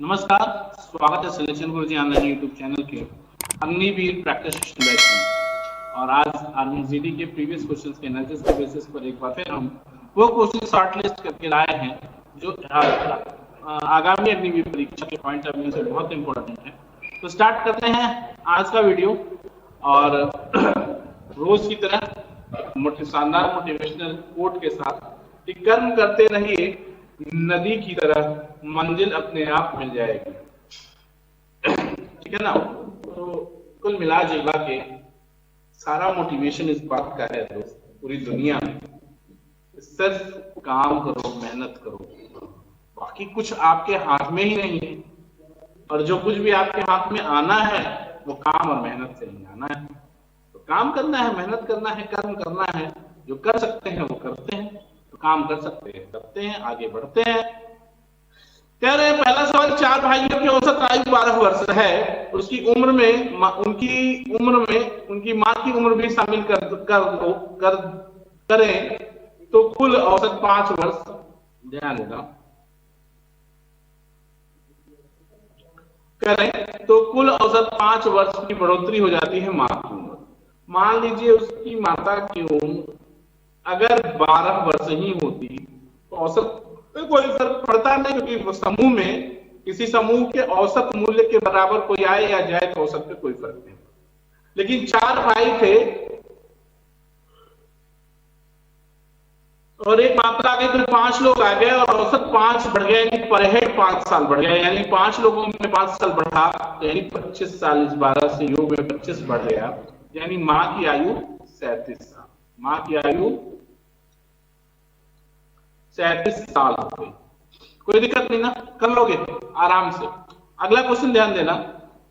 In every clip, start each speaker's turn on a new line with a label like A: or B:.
A: नमस्कार, स्वागत है सिलेक्शन गुरुजी ऑनलाइन यूट्यूब चैनल के अग्निवीर प्रैक्टिस सेशन बैच में। और आज आर्मी जीडी के प्रीवियस क्वेश्चंस के एनालिसिस के बेसिस पर एक बार फिर हम वो क्वेश्चन शॉर्ट लिस्ट करके लाए हैं जो आगामी अग्निवीर परीक्षा के पॉइंट ऑफ व्यू से बहुत इंपॉर्टेंट है। तो स्टार्ट करते हैं आज का वीडियो। और रोज की तरह शानदार मोटिवेशनल कोट के साथ कि कर्म करते रहिए, नदी की तरह मंजिल अपने आप मिल जाएगी। ठीक है ना। तो कुल मिला जुला के सारा मोटिवेशन इस बात का है दोस्त, पूरी दुनिया में सिर्फ काम करो, मेहनत करो, बाकी कुछ आपके हाथ में ही नहीं है। और जो कुछ भी आपके हाथ में आना है वो काम और मेहनत से ही आना है। तो काम करना है, मेहनत करना है, कर्म करना है, जो कर सकते हैं वो करते हैं, तो काम कर सकते हैं करते हैं, आगे बढ़ते हैं। कह रहे हैं पहला सवाल, 4 भाइयों की औसत आयु 12 वर्ष है, उसकी उम्र में उनकी मां की उम्र भी शामिल करें तो कुल औसत 5 वर्ष। ध्यान देना, करें तो कुल औसत 5 वर्ष की बढ़ोतरी हो जाती है मां की उम्र। मान लीजिए उसकी माता की उम्र अगर 12 वर्ष ही होती तो औसत कोई फर्क पड़ता नहीं, क्योंकि समूह में किसी समूह के औसत मूल्य के बराबर कोई आए या जाए तो औसत पे कोई फर्क नहीं। लेकिन 4 भाई थे और एक मात्रा आ गई तो 5 लोग आ गए और औसत 5 बढ़ गया, यानी पर हेड 5 साल बढ़ गया, यानी 5 लोगों में 5 साल बढ़ा तो यानी 25 साल। इस 12 से योग में 25 बढ़ गया, यानी मां की आयु 37 साल। मां की आयु 37 साल हो गई। कोई दिक्कत नहीं ना, कर लोगे आराम से। अगला क्वेश्चन ध्यान देना,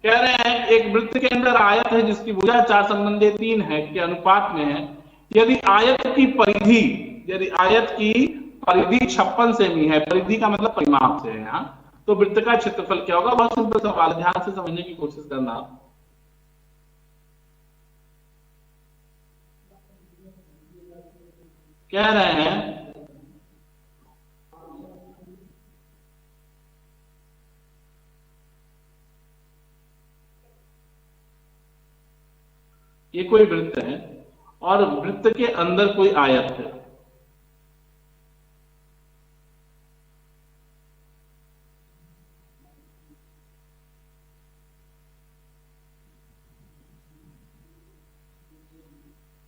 A: कह रहे हैं एक वृत्त के अंदर आयत है जिसकी भुजा 4 संबंधी 3 है के अनुपात में है। यदि आयत की परिधि 56 सेमी है, परिधि का मतलब परिमाप से है यहाँ, तो वृत्त का क्षेत्रफल क्या होगा? बहुत सिंपल सवाल, ध्यान से समझने की कोशिश करना। कह रहे हैं ये कोई वृत्त है और वृत्त के अंदर कोई आयत है।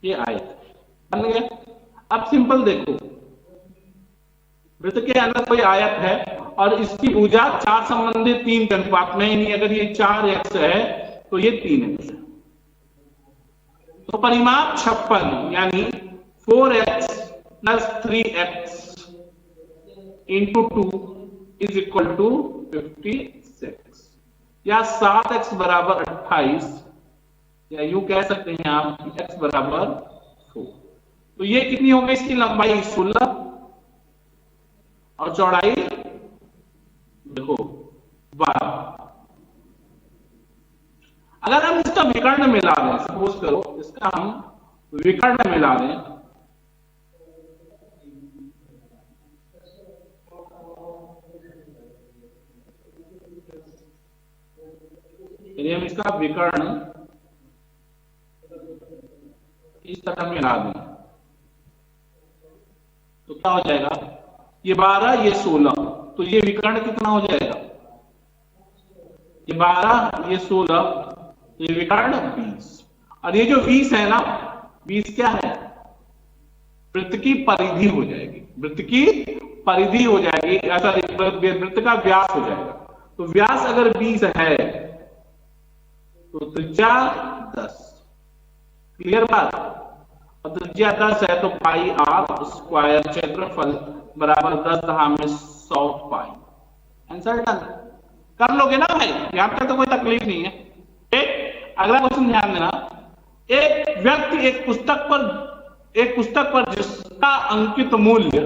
A: ये आयत बन गया। अब सिंपल देखो, वृत्त के अंदर कोई आयत है और इसकी भुजा 4 संबंधी 3 के अनुपात में, यानी अगर ये 4x है तो ये 3x है। तो परिमाप 56 यानी 4x plus 3x into 2 is equal to 56, या 7x बराबर 28, या यूं कह सकते हैं आप x बराबर 4। तो ये कितनी होगी? इसकी लंबाई 16 और चौड़ाई देखो 12। अगर हम इसका विकर्ण मिला दें, सपोज करो इसका हम विकर्ण मिला दें, यदि हम इसका विकर्ण इस तरह मिला दें तो क्या हो जाएगा? ये 12, ये 16, तो ये विकर्ण कितना हो जाएगा? ये 12, ये 16, ये विकर्ण 20। और ये जो 20 है ना, 20 क्या है? वृत्त की परिधि हो जाएगी, वृत्त की परिधि हो जाएगी, ऐसा वृत्त का व्यास हो जाएगा। तो व्यास अगर 20 है तो त्रिज्या 10। क्लियर बात? और त्रिज्या 10 है तो पाई आर स्क्वायर क्षेत्रफल बराबर 10⁻100 पाई। Answer done. कर लोगे ना भाई, यहां तक तो कोई तकलीफ नहीं है। एक अगला क्वेश्चन ध्यान देना, एक व्यक्ति एक पुस्तक पर जिसका अंकित मूल्य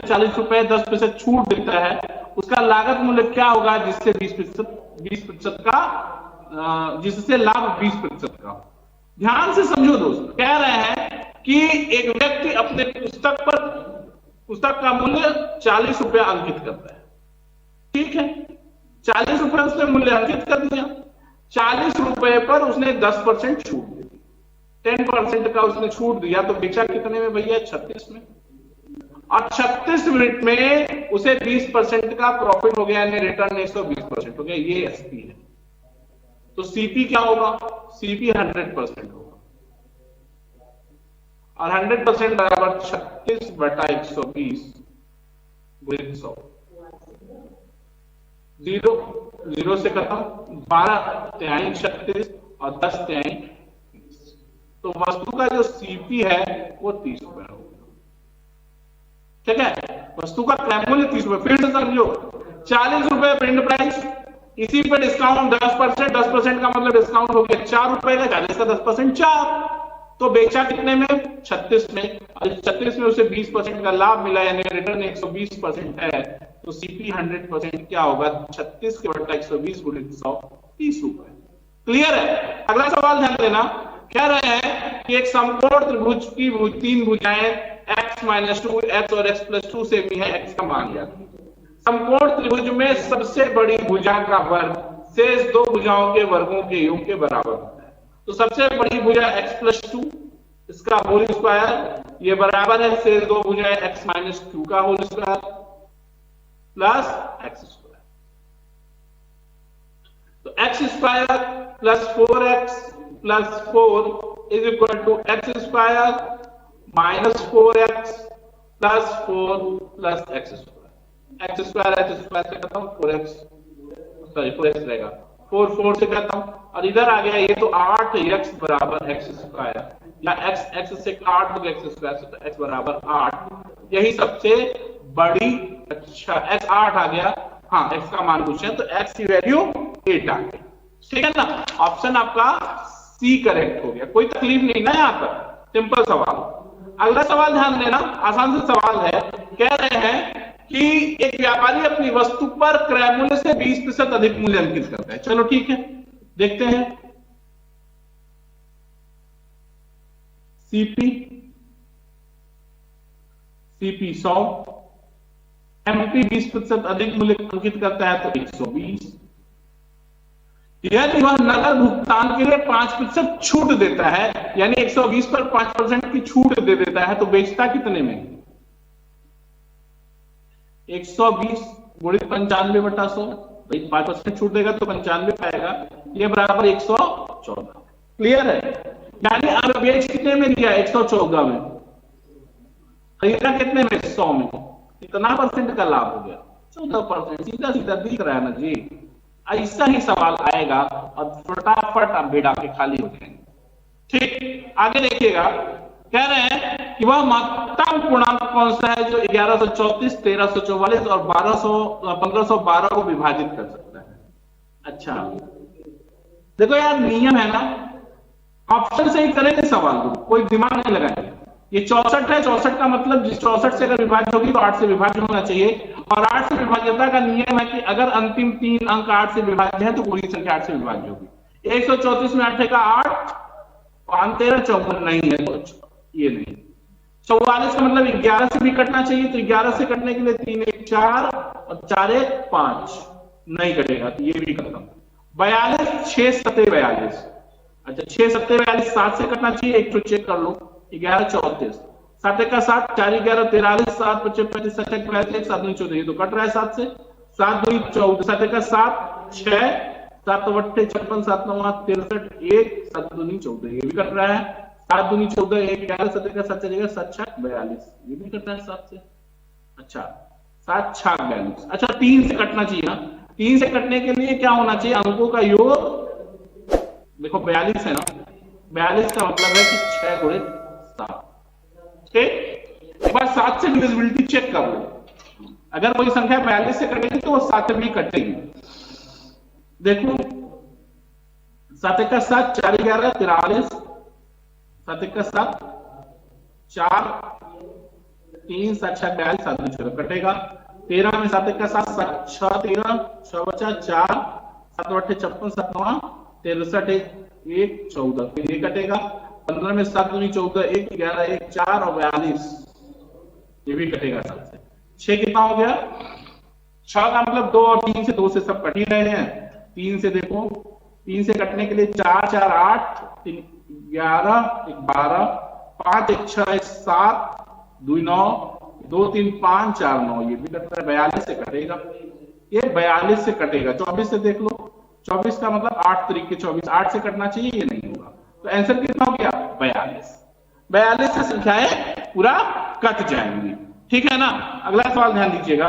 A: 40 रुपए 10 पैसे छूट देता है, उसका लागत मूल्य क्या होगा जिससे 20% का जिससे लाभ 20% का? ध्यान से समझो दोस्त, कह रहे हैं कि एक व्यक्ति अपने पुस्तक का मूल्य 40 रुपया अंकित करता है। ठीक है, 40 रुपए उसने मूल्यांकित कर दिया, 40 रुपए पर उसने 10% छूट दी, 10% का उसने छूट दिया, तो बेचा कितने में भैया? 36 में। और 36 मिनट में उसे 20% का प्रॉफिट हो गया, यानी रिटर्न 120% हो गया, ये एसपी है। तो सीपी क्या होगा? सीपी 100% होगा, और 100% बराबर 36/120 गुणित 100। 0 0 से खत्म, 12 तिहाई 36 और 10 तिहाई 30। तो वस्तु का जो सीपी है वो 30 रुपए होगा। ठीक है, वस्तु का क्रय मूल्य 30 रुपए। फिर से समझो, 40 रुपए प्रिंट प्राइस, इसी पे डिस्काउंट 10%, 10% का मतलब डिस्काउंट हो गया 4 रुपए का, 40 का 10% 4, तो बेचा कितने में? 36 में। और 36 में उसे 20% का लाभ मिला, यानी रिटर्न 120% है, तो सीपी 100% क्या होगा? 36 के बटा 120 गुणित 100, 30 रुपए। क्लियर है? अगला सवाल ध्यान देना, कह रहे हैं कि एक समकोण त्रिभुज की तीन भुजाएं x - 2 x और x + 2 से भी है, x का मान ज्ञात। समकोण त्रिभुज में सबसे बड़ी भुजा का वर्ग शेष दो भुजाओं के वर्गों के योग के बराबर होता है। तो सबसे बड़ी भुजा x + 2, इसका होल स्क्वायर, ये बराबर है शेष दो भुजाएं x - 2 का whole square plus x square. तो x square plus 4x plus 4 is equal to x square minus 4x plus 4 plus x square. x square से खत्म, 4x रहेगा, 4 4 से खत्म, और इधर आ गया ये तो 8x बराबर x स्क्वायर, या x से काट दो x स्क्वायर से, तो x बराबर 8, यही सबसे बड़ी। अच्छा, x 8 आ गया, हाँ x का मान पूछे तो x की वैल्यू 8 आ गई। ठीक है ना, ऑप्शन आपका सी करेक्ट हो गया, कोई तकलीफ नहीं ना यहाँ पर, सिंपल सवाल। अगला सवाल ध्यान देना, आसान से सवाल है, कह रहे हैं कि एक व्यापारी अपनी वस्तु पर क्रय मूल्य से 20% अधिक मूल्य अंकित करता है। चलो ठीक है, देखते हैं। सीपी 100, एमपी 20% अधिक मूल्य अंकित करता है तो 120। यदि वह नकद भुगतान के लिए 5% छूट देता है, यानी 120 पर 5% की छूट दे देता है, तो बेचता कितने में? 120 गुणित 95/100, 5% छूट देगा तो 95 पाएगा, ये बराबर 114। क्लियर है? यानी अब बेच कितने में दिया? 114 में, खरीदा कितने में? 100 में, कितना परसेंट का लाभ हो गया? 14%। सीधा सीधा दिख रहा है ना जी, ऐसा ही सवाल आएगा और फटाफट आप बेड़ा के खाली हो जाएंगे। ठीक, आगे देखिएगा, कह रहे हैं कि वह महत्तम पूर्णांक कौन सा है जो 1134, 1344 और 1512 को विभाजित कर सकता है? अच्छा देखो यार, नियम है ना, ऑप्शन से ही करेंगे सवाल को, कोई दिमाग नहीं लगाएंगे। ये 64 है, 64 का मतलब 64 से अगर विभाज्य होगी तो 8 से विभाज्य होना चाहिए, और 8 से विभाज्यता का नियम है कि अगर अंतिम 3 अंक 8 से विभाज्य है तो पूरी संख्या 8 से विभाज्य होगी। 134 में 8 का 8, 5 13 54 नहीं है, तो ये नहीं। 44 का मतलब 11 से भी कटना चाहिए, तो 11 से कटने के लिए 3 1 4 और 4 1 5, नहीं कटेगा तो ये भी खत्म। 42 6 7 42, अच्छा 6 7 42 7 से कटना चाहिए, एक तो चेक कर लो, 11 34, 7 1 7, 4 11 43, 7 25 35 7 1 35, 7 2 14, ये तो कट रहा है 7 से, 7 2 14, 7 1 7 6, 7 8 56, 7 9 63 1, 7 2 14, ये भी कट रहा है, 7 2 14, 1 11 7 1 7 जगह 7 6 42, ये भी कट रहा है 7 से। अच्छा 7 6 42, अच्छा 3 से कटना चाहिए ना, 3 से कटने के लिए क्या होना चाहिए? अंकों का योग, देखो 42 है ना, 42 का मतलब है कि 6 गुणित 7। ठीक, एक बार 7 से डिविजिबिलिटी चेक कर लो, अगर कोई संख्या 42 से कटेगी तो वो 7 भी कटेगी। देखो 7 1 7, 4 11 43, 7 1 7 4 3 7 6 42, 7 2 14 कटेगा। 13 में 7 1 7 6 13, 6 बचा 4, 7 8 56, 7 9 63 1 14, फिर ये कटेगा। 15 में 7 2 14, 1 11 1 4 और 42, ये भी कटेगा 7 से। 6 कितना हो गया? 6 का मतलब 2 और 3 से, 2 से सब कट ही रहे हैं। 3 से देखो, 3 से कटने के लिए 4 4 8 3 11 1 12 5 1 6 1 7 2 9 2 3 5 4 9, ये भी कटता है। 42 से कटेगा, ये 42 से कटेगा। 24 से देख लो, 24 का मतलब 8 तरीके 24, 8 से कटना चाहिए, ये नहीं होगा। तो आंसर कितना हो गया? 42। 42 से संख्याएं पूरा कट जाएंगी, ठीक है ना। अगला सवाल ध्यान दीजिएगा,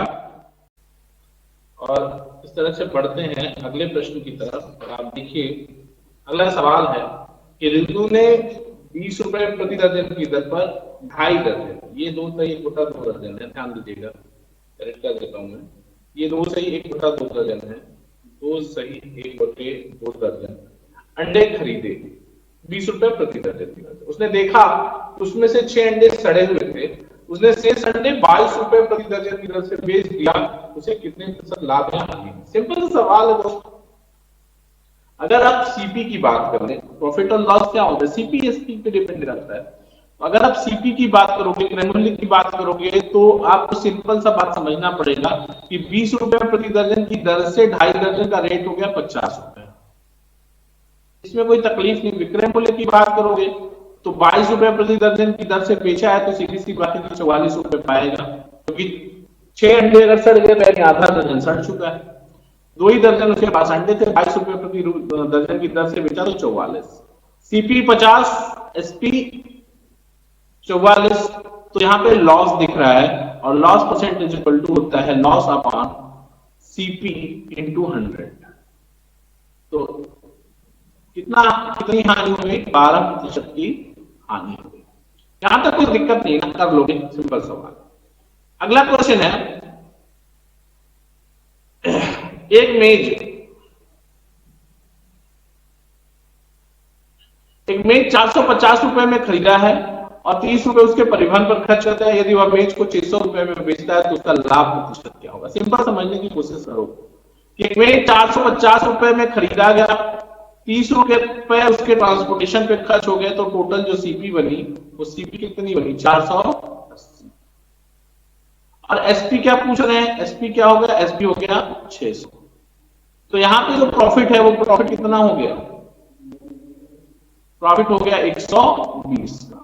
A: और इस तरह से बढ़ते हैं अगले प्रश्न की तरफ। और आप देखिए, अगला सवाल है कि रिंकू ने 20 रुपए प्रति दर्जन की दर पर 2.5 दर्जन, ये 2 सही 1 बटा 2 दर्जन है, ध्यान दीजिएगा, करेक्ट कर देता हूं मैं। ये 2 सही 1 बटा 2 दर्जन है, 2 सही 1 बटे 2 दर्जन अंडे खरीदे 20 रुपए प्रति दर्जन की दर से। उसने देखा उसमें से 6 अंडे सड़े हुए थे, उसने शेष अंडे 22 रुपए प्रति दर्जन की दर से बेच दिया, उसे कितने प्रतिशत लाभ या हानि? सिंपल सा सवाल है दोस्तों। अगर आप सीपी की बात करें, प्रॉफिट और लॉस क्या होता है, सीपी एसपी पे डिपेंड रहता है। अगर आप सीपी की बात करोगे, क्रय की बात करोगे, तो आपको सिंपल सा बात समझना पड़ेगा कि 20 रुपए प्रति दर्जन की दर से 2.5 दर्जन का रेट हो गया 50 रुपए। इसमें कोई तकलीफ नहीं। विक्रय मूल्य की बात करोगे तो 22 रुपए प्रति दर्जन की दर से बेचा है, तो सीधी सी बात है कि 44 रुपए पाएगा, क्योंकि 6 अंडे अगर सड़ गए, पहले आधा दर्जन सड़ चुका है। 2 ही दर्जन उसके पास अंडे थे, 22 रुपए प्रति दर्जन की दर से बेचा तो 44। सीपी 50, एसपी 44, तो यहाँ पे लॉस दिख रहा है, और लॉस परसेंटेज इक्वल टू होता है लॉस अपॉन सीपी इंटू 100। तो कितनी हानि हो गई? 12% की हानि हो गई। यहां तक कोई दिक्कत नहीं ना, कर लोगे, सिंपल सवाल। अगला क्वेश्चन है, एक मेज 450 रुपए में खरीदा है और 30 रुपए उसके परिवहन पर खर्च करता है। यदि वह मेज को 600 रुपए में बेचता है तो उसका लाभ प्रतिशत क्या होगा? सिंपल समझने की कोशिश करो कि मेज 450 रुपए में खरीदा गया, 30 रुपए उसके ट्रांसपोर्टेशन पे खर्च हो गए, तो टोटल जो सीपी बनी, वो सीपी कितनी बनी? 480। और एसपी क्या पूछ रहे हैं? एसपी क्या हो गया? एसपी हो गया 600। तो यहां पे जो प्रॉफिट है, वो प्रॉफिट कितना हो गया? प्रॉफिट हो गया 120 का।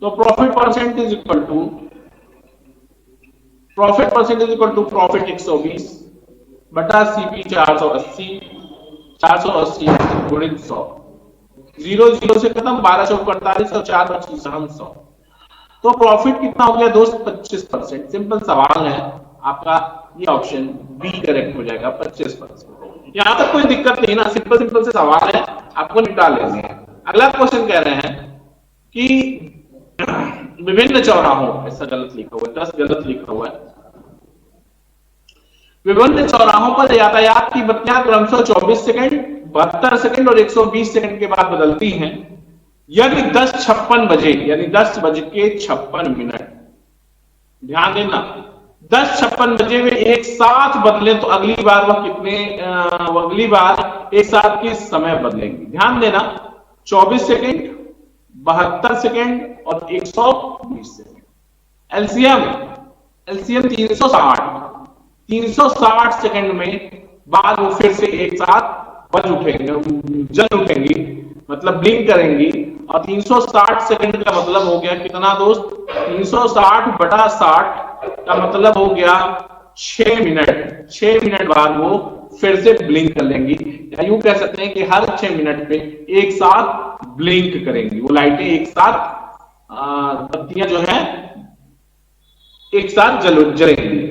A: तो profit percentage equal to profit 120 बटा सीपी 480, 480 गुणित 100, 0 0 से खत्म, 12 चौक 48 और 4 25 100। तो प्रॉफिट कितना हो गया दोस्त? 25%। सिंपल सवाल है आपका, ये ऑप्शन बी करेक्ट हो जाएगा, 25%। यहां तक कोई दिक्कत नहीं ना, सिंपल से सवाल है, आपको निपटा लेने हैं। अगला क्वेश्चन कह रहे हैं कि विभिन्न चौराहों, ऐसा गलत लिखा हुआ है, 10 गलत लिखा हुआ है। विभिन्न चौराहों पर यातायात की बत्तियां क्रमशः 24 सेकंड, 72 सेकंड और 120 सेकंड के बाद बदलती हैं। यदि 10:56 बजे, यानी 10:56, ध्यान देना, 10:56 बजे में एक साथ बदले तो अगली बार अगली बार एक साथ के समय बदलेंगे। ध्यान देना, 24 सेकंड, 72 सेकंड और 120 सेकंड। एलसीएम 360 सेकंड में बाद वो फिर से एक साथ जल उठेंगी, मतलब ब्लिंक करेंगी। और 360 सेकंड का मतलब हो गया कितना दोस्त? 360 बटा 60 का मतलब हो गया 6 मिनट। 6 मिनट बाद वो फिर से ब्लिंक कर लेंगी, या यूं कह सकते हैं कि हर 6 मिनट पे एक साथ ब्लिंक करेंगी वो लाइटें, एक साथ बत्तियां जो है एक साथ जलेंगी।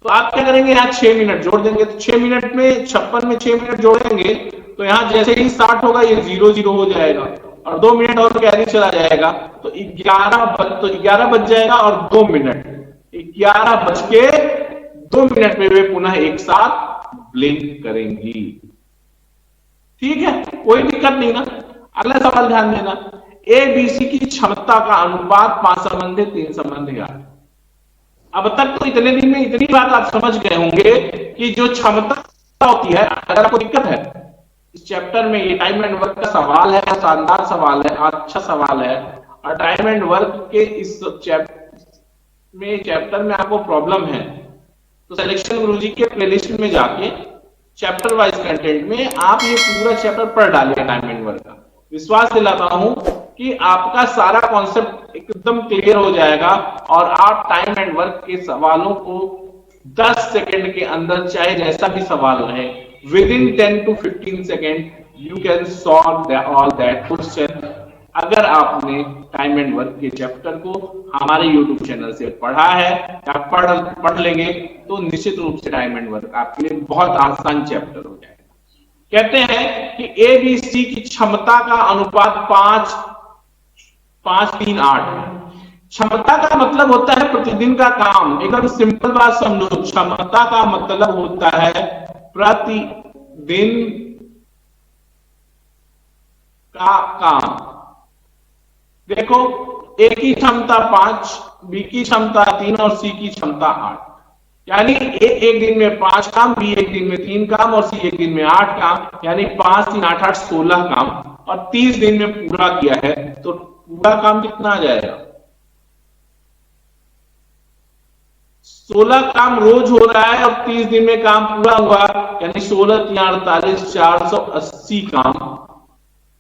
A: तो आप क्या करेंगे? यहाँ 6 मिनट जोड़ देंगे, तो 6 मिनट में 56 में 6 मिनट जोड़ेंगे, तो यहाँ जैसे ही स्टार्ट होगा ये 0 0 हो जाएगा, और 2 मिनट और कैरी चला जाएगा, तो 11 बज जाएगा, और 2 मिनट, 11 बज के 2 मिनट में वे पुनः एक साथ ब्लिंक करेंगी। ठीक है, कोई दिक्कत नहीं ना। अगला सवाल ध्यान देना, ए बी सी की क्षमता का अनुपात 5 संबंध 3 संबंध यार। अब तक तो इतने दिन में इतनी बात आप समझ गए होंगे कि जो क्षमता होती है, अगर आपको दिक्कत है इस चैप्टर में, ये टाइम एंड वर्क का सवाल है, शानदार सवाल है, अच्छा सवाल है। और टाइम एंड वर्क के इस चैप्टर में चैप्टर में आपको प्रॉब्लम है तो सिलेक्शन गुरुजी के प्लेलिस्ट में जाके चैप्टर वाइज कंटेंट में आप ये पूरा चैप्टर पढ़ डालिए टाइम एंड वर्क का। विश्वास दिलाता हूं कि आपका सारा कॉन्सेप्ट एकदम क्लियर हो जाएगा और आप टाइम एंड वर्क के सवालों को 10 सेकंड के अंदर, चाहे जैसा भी सवाल रहे, with in 10 to 15 second you can solve all that question. अगर आपने टाइम एंड वर्क के चैप्टर को हमारे YouTube चैनल से पढ़ा है या पढ़ लेंगे तो निश्चित रूप से टाइम एंड वर्क आपके लिए बहुत आसान चैप्टर हो जाएगा। कहते हैं कि ABC की क्षमता का अनुपात 5:3:8 है। क्षमता का मतलब होता है प्रतिदिन का काम। एकदम सिंपल बात समझो, क्षमता का मतलब होता है प्रतिदिन का काम। देखो, ए की क्षमता 5, बी की क्षमता 3 और सी की क्षमता 8। यानी ए एक दिन में 5 काम, बी एक दिन में 3 काम और सी एक दिन में 8 काम, यानी 5 3 8 8 16 काम, और 30 दिन में पूरा किया है तो पूरा काम कितना आ जाएगा? 16 काम रोज हो रहा है और 30 दिन में काम पूरा हुआ, यानी 16 3 48 480 काम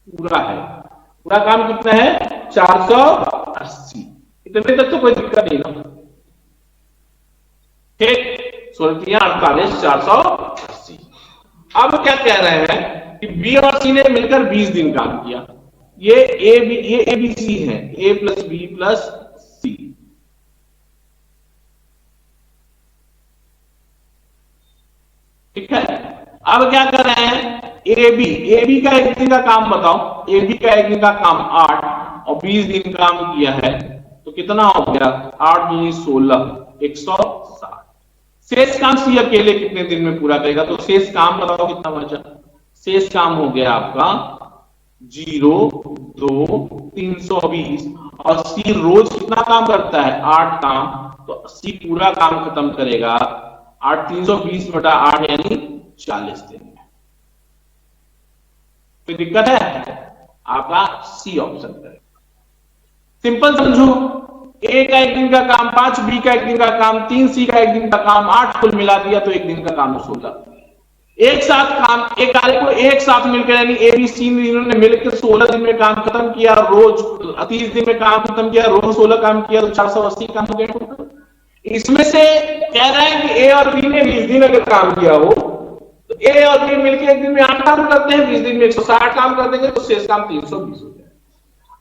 A: पूरा है। पूरा काम कितना है? 480। इतने तक तो कोई दिक्कत नहीं ना, ठीक? 16 3 48 480। अब क्या कह रहे हैं कि बी और सी ने मिलकर 20 दिन काम किया। ये ए बी सी है, ए प्लस बी प्लस सी। ठीक है, अब क्या कर रहे हैं? ए बी का एक दिन का काम बताओ। ए बी का एक दिन का काम 8 और 20 दिन काम किया है तो कितना हो गया? 8 दूनी 16, 160। शेष काम सी अकेले कितने दिन में पूरा करेगा? तो शेष काम बताओ कितना बचा? शेष काम हो गया आपका 0 2 320, और सी रोज कितना काम करता है? 8 काम, तो सी पूरा काम खत्म करेगा 8 320 बटा 8 यानी 40 दिन में। कोई दिक्कत है? आपका सी ऑप्शन करेगा। सिंपल समझो, ए का एक दिन का काम 5, बी का एक दिन का काम 3, सी का एक दिन का काम 8, कुल मिला दिया तो एक दिन का काम 16। एक साथ काम, एक कार्य को एक साथ मिलकर, यानी ए बी सी ने मिलकर 16 दिन में काम खत्म किया, रोज 30 दिन में काम खत्म किया, रोज 16 काम किया तो 480 काम हो गया। इसमें से कह रहे हैं कि ए और बी ने 20 दिन अगर काम किया हो तो ए और बी मिलकर एक दिन में 8 काम करते हैं, 20 दिन में 160 काम कर देंगे तो शेष काम 320 हो जाए।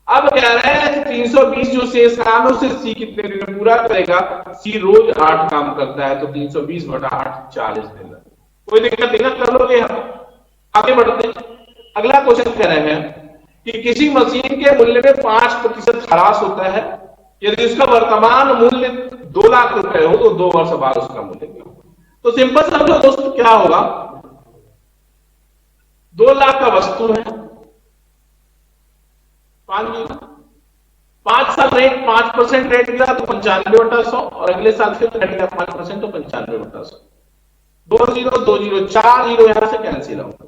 A: अब कह रहे हैं कि 320 जो शेष काम है उसे सी कितने दिन में पूरा करेगा? सी रोज 8 काम करता है तो 320 बटा 8 40 दिन। कोई दिक्कत नहीं ना, कर लोगे हम। आगे बढ़ते हैं, अगला क्वेश्चन कह रहे हैं कि किसी मशीन के मूल्य में 5% ह्रास होता है यदि उसका वर्तमान मूल्य 2 लाख रुपए हो तो 2 वर्ष बाद उसका मूल्य क्या होगा? तो सिंपल समझो दोस्तों, क्या होगा? 2 लाख का वस्तु है, 5 साल रेट 5% रेट गिरा तो 95/100, और अगले साल फिर घट गया 5% तो 95/100। 2 0 2 0 4 0 यहां से कैंसिल होगा,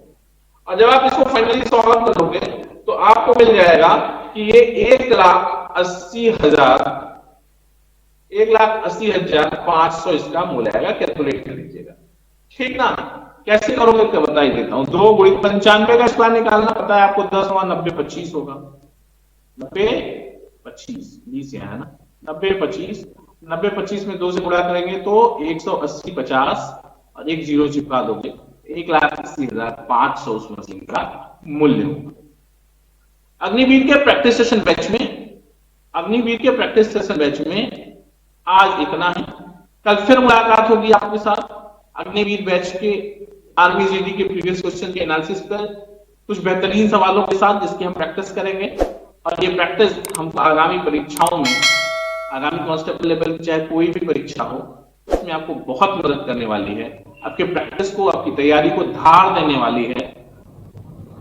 A: और जब आप इसको फाइनली सॉल्व करोगे तो आपको मिल जाएगा कि ये 1,80,500 इसका मूल्य आएगा। कैलकुलेट कर लीजिएगा, ठीक ना? कैसे करोगे क्या बता ही देता हूं। 2 × 95 का स्क्वायर निकालना पता है आपको, 10 × 90 25 होगा। 90 25 20 है ना, 90 25 90 25 में 2 से गुणा करेंगे तो 180 50 और एक 0 चिपका दोगे, 1,80,500 उस मशीन का मूल्य होगा। अग्निवीर के प्रैक्टिस सेशन बैच में आज इतना ही। कल फिर मुलाकात होगी आपके साथ अग्निवीर बैच के आर्मी जीडी के प्रीवियस क्वेश्चन के एनालिसिस पर कुछ बेहतरीन सवालों के साथ, जिसकी हम प्रैक्टिस करेंगे। और ये प्रैक्टिस हमको आगामी परीक्षाओं में, आगामी कांस्टेबल लेवल की चाहे कोई भी परीक्षा हो, उसमें आपको बहुत मदद करने वाली है। आपके प्रैक्टिस को, आपकी तैयारी को धार देने वाली है।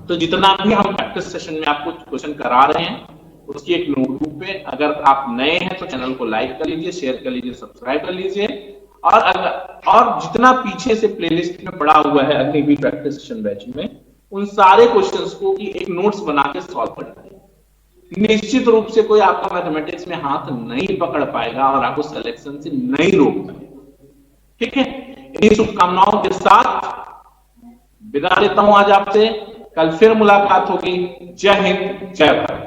A: तो जितना भी हम प्रैक्टिस सेशन में आपको क्वेश्चन करा रहे हैं उसकी एक नोटबुक पे, अगर आप नए हैं तो चैनल को लाइक कर लीजिए, शेयर कर लीजिए, सब्सक्राइब कर लीजिए, और जितना पीछे से प्लेलिस्ट में पड़ा हुआ है अग्निवीर प्रैक्टिस सेशन बैच में, उन सारे क्वेश्चंस को की एक नोट्स बना के सॉल्व कर लीजिए। निश्चित रूप से कोई आपका मैथमेटिक्स में हाथ नहीं पकड़ पाएगा और आपको सिलेक्शन से नहीं रोक पाएगा। ठीक है, इन शुभकामनाओं के साथ विदा लेता हूं आज आपसे। कल फिर मुलाकात होगी। जय हिंद, जय भारत।